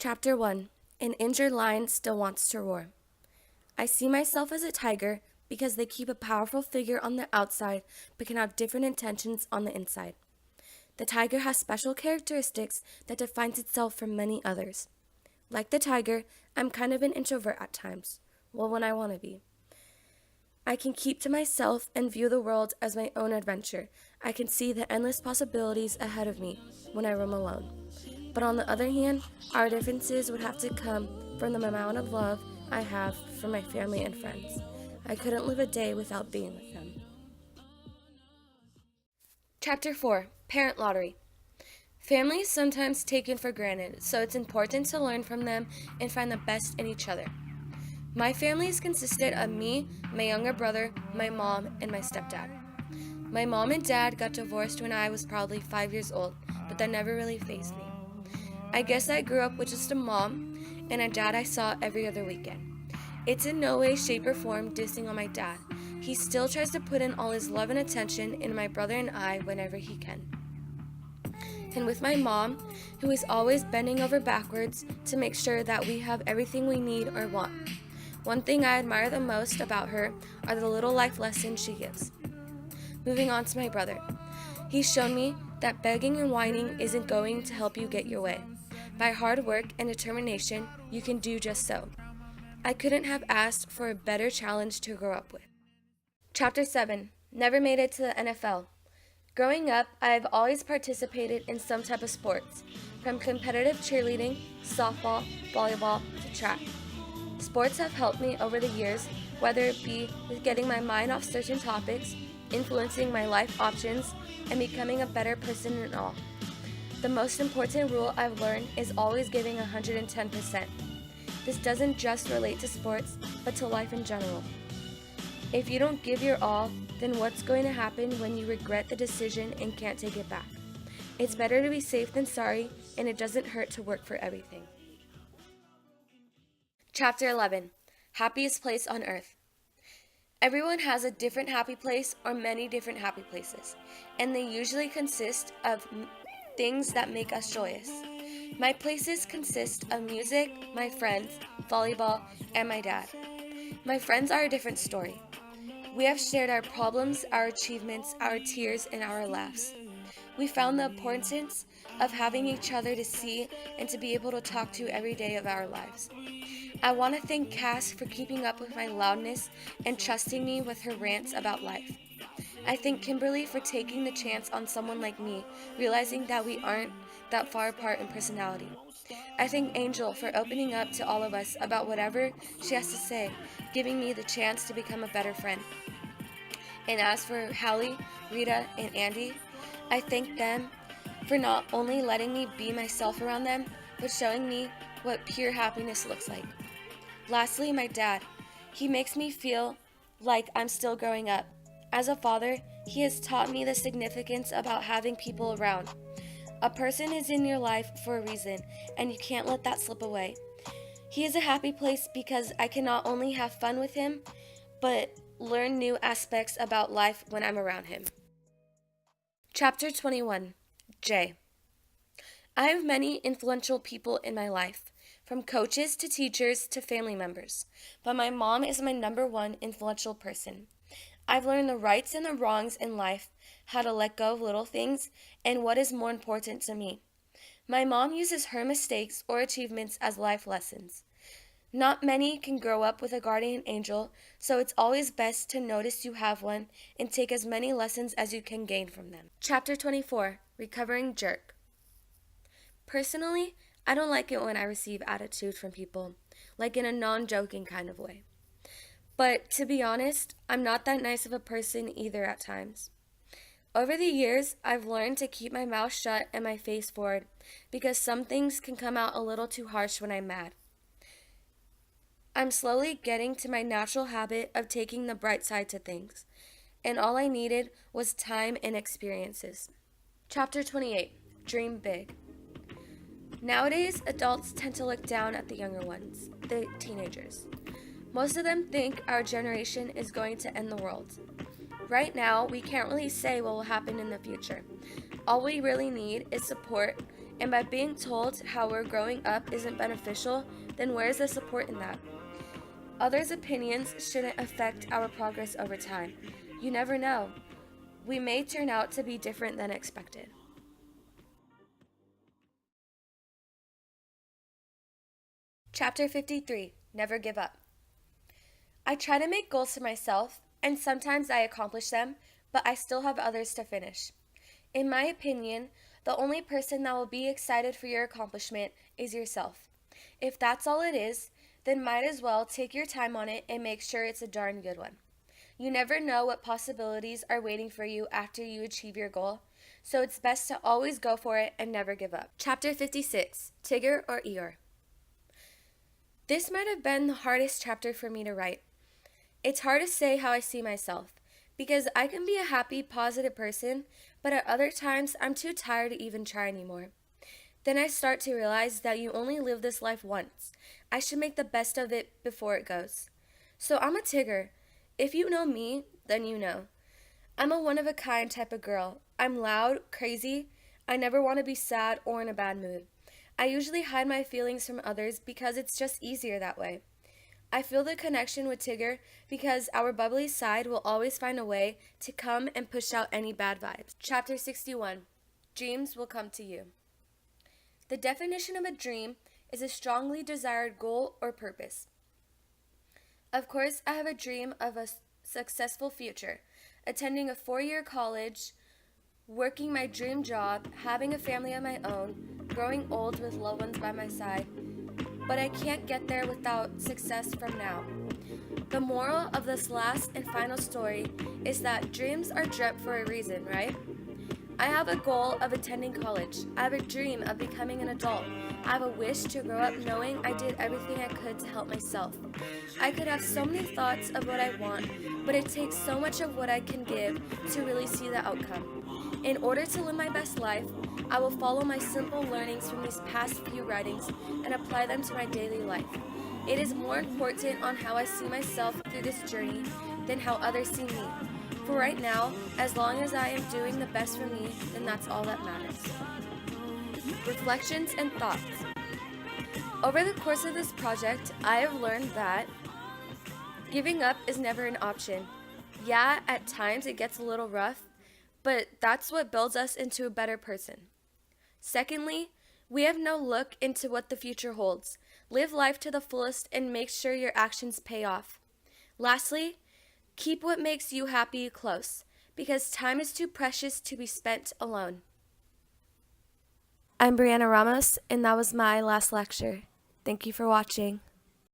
Chapter 1. An injured lion still wants to roar. I see myself as a tiger because they keep a powerful figure on the outside but can have different intentions on the inside. The tiger has special characteristics that defines itself from many others. Like the tiger, I'm kind of an introvert at times. Well, when I want to be. I can keep to myself and view the world as my own adventure. I can see the endless possibilities ahead of me when I roam alone. But on the other hand, our differences would have to come from the amount of love I have for my family and friends. I couldn't live a day without being with them. Chapter 4. Parent Lottery. Family is sometimes taken for granted, so it's important to learn from them and find the best in each other. My family is consisted of me, my younger brother, my mom, and my stepdad. My mom and dad got divorced when I was probably 5 years old, but that never really fazed me. I guess I grew up with just a mom and a dad I saw every other weekend. It's in no way, shape, or form dissing on my dad. He still tries to put in all his love and attention in my brother and I whenever he can. And with my mom, who is always bending over backwards to make sure that we have everything we need or want. One thing I admire the most about her are the little life lessons she gives. Moving on to my brother. He's shown me that begging and whining isn't going to help you get your way. By hard work and determination, you can do just so. I couldn't have asked for a better challenge to grow up with. Chapter 7. Never made it to the NFL. Growing up, I have always participated in some type of sports, from competitive cheerleading, softball, volleyball, to track. Sports have helped me over the years, whether it be with getting my mind off certain topics, influencing my life options, and becoming a better person in all. The most important rule I've learned is always giving 110%. This doesn't just relate to sports, but to life in general. If you don't give your all, then what's going to happen when you regret the decision and can't take it back? It's better to be safe than sorry, and it doesn't hurt to work for everything. Chapter 11. Happiest place on earth. Everyone has a different happy place or many different happy places, and they usually consist of things that make us joyous. My places consist of music, my friends, volleyball, and my dad. My friends are a different story. We have shared our problems, our achievements, our tears, and our laughs. We found the importance of having each other to see and to be able to talk to every day of our lives. I want to thank Cass for keeping up with my loudness and trusting me with her rants about life. I thank Kimberly for taking the chance on someone like me, realizing that we aren't that far apart in personality. I thank Angel for opening up to all of us about whatever she has to say, giving me the chance to become a better friend. And as for Hallie, Rita, and Andy, I thank them for not only letting me be myself around them, but showing me what pure happiness looks like. Lastly, my dad. He makes me feel like I'm still growing up. As a father, he has taught me the significance about having people around. A person is in your life for a reason, and you can't let that slip away. He is a happy place because I can not only have fun with him, but learn new aspects about life when I'm around him. Chapter 21. J. I have many influential people in my life, from coaches to teachers to family members, but my mom is my number one influential person. I've learned the rights and the wrongs in life, how to let go of little things, and what is more important to me. My mom uses her mistakes or achievements as life lessons. Not many can grow up with a guardian angel, so it's always best to notice you have one and take as many lessons as you can gain from them. Chapter 24. Recovering Jerk. Personally, I don't like it when I receive attitude from people, like in a non-joking kind of way. But to be honest, I'm not that nice of a person either at times. Over the years, I've learned to keep my mouth shut and my face forward because some things can come out a little too harsh when I'm mad. I'm slowly getting to my natural habit of taking the bright side to things, and all I needed was time and experiences. Chapter 28. Dream Big. Nowadays, adults tend to look down at the younger ones, the teenagers. Most of them think our generation is going to end the world. Right now, we can't really say what will happen in the future. All we really need is support And by being told how we're growing up isn't beneficial, then where's the support in that? Others' opinions shouldn't affect our progress over time. You never know. We may turn out to be different than expected. Chapter 53, Never Give Up. I try to make goals for myself, and sometimes I accomplish them, but I still have others to finish. In my opinion, the only person that will be excited for your accomplishment is yourself. If that's all it is, then might as well take your time on it and make sure it's a darn good one. You never know what possibilities are waiting for you after you achieve your goal, so it's best to always go for it and never give up. Chapter 56, Tigger or Eeyore. This might have been the hardest chapter for me to write. It's hard to say how I see myself, because I can be a happy, positive person, but at other times I'm too tired to even try anymore. Then I start to realize that you only live this life once. I should make the best of it before it goes. So I'm a Tigger. If you know me, then you know. I'm a one-of-a-kind type of girl. I'm loud, crazy. I never want to be sad or in a bad mood. I usually hide my feelings from others because it's just easier that way. I feel the connection with Tigger because our bubbly side will always find a way to come and push out any bad vibes. Chapter 61, Dreams Will Come to You. The definition of a dream is a strongly desired goal or purpose. Of course, I have a dream of a successful future, attending a 4-year college, working my dream job, having a family of my own, growing old with loved ones by my side, but I can't get there without success from now. The moral of this last and final story is that dreams are dreamt for a reason, right? I have a goal of attending college. I have a dream of becoming an adult. I have a wish to grow up knowing I did everything I could to help myself. I could have so many thoughts of what I want, but it takes so much of what I can give to really see the outcome. In order to live my best life, I will follow my simple learnings from these past few writings and apply them to my daily life. It is more important on how I see myself through this journey than how others see me. For right now, as long as I am doing the best for me, then that's all that matters. Reflections and thoughts. Over the course of this project, I have learned that giving up is never an option. Yeah, at times it gets a little rough, but that's what builds us into a better person. Secondly, we have no look into what the future holds. Live life to the fullest and make sure your actions pay off. Lastly, keep what makes you happy close, because time is too precious to be spent alone. I'm Breanna Ramos, and that was my last lecture. Thank you for watching.